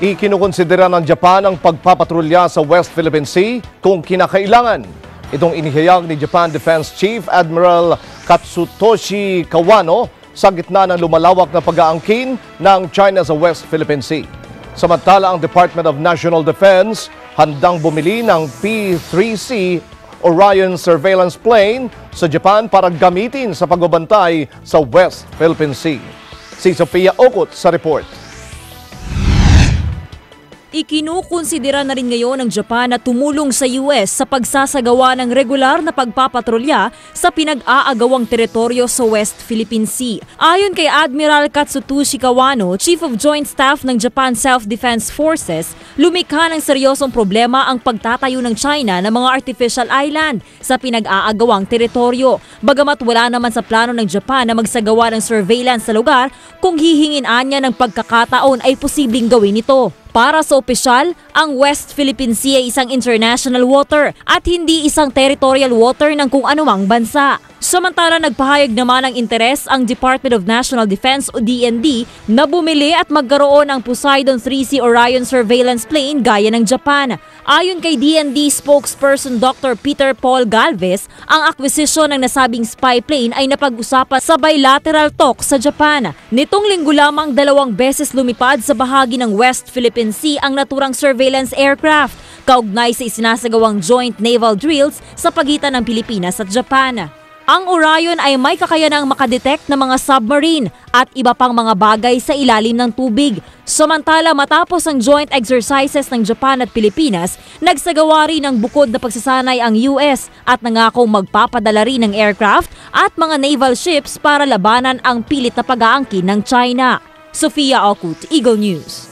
Ikinukonsidera ng Japan ang pagpapatrolya sa West Philippine Sea kung kinakailangan. Itong inihayag ni Japan Defense Chief Admiral Katsutoshi Kawano sa gitna ng lumalawak na pag-aangkin ng China sa West Philippine Sea. Samantala, ang Department of National Defense handang bumili ng P-3C Orion surveillance plane sa Japan para gamitin sa pagbabantay sa West Philippine Sea. Si Sofia Okut sa report. Ikinukonsidera na rin ngayon ng Japan na tumulong sa US sa pagsasagawa ng regular na pagpapatrolya sa pinag-aagawang teritoryo sa West Philippine Sea. Ayon kay Admiral Katsutoshi Kawano, Chief of Joint Staff ng Japan Self-Defense Forces, lumikha ng seryosong problema ang pagtatayo ng China ng mga artificial island sa pinag-aagawang teritoryo. Bagamat wala naman sa plano ng Japan na magsagawa ng surveillance sa lugar, kung hihingin niya ng pagkakataon ay posibleng gawin ito. Para sa opisyal, ang West Philippine Sea ay isang international water at hindi isang territorial water ng kung anumang bansa. Samantala, nagpahayag naman ng interes ang Department of National Defense o DND na bumili at magkaroon ng Poseidon 3C Orion surveillance plane gaya ng Japan. Ayon kay DND spokesperson Dr. Peter Paul Galvez, ang akwisisyon ng nasabing spy plane ay napag-usapan sa bilateral talk sa Japan. Nitong linggo lamang 2 beses lumipad sa bahagi ng West Philippine Sea ang naturang surveillance aircraft, kaugnay sa isinasagawang joint naval drills sa pagitan ng Pilipinas at Japan. Ang Orion ay may kakayanang makadetect ng mga submarine at iba pang mga bagay sa ilalim ng tubig. Samantala, matapos ang joint exercises ng Japan at Pilipinas, nagsagawa rin ng bukod na pagsasanay ang US at nangakong magpapadala rin ng aircraft at mga naval ships para labanan ang pilit na pag-aangkin ng China. Sofia Okut, Eagle News.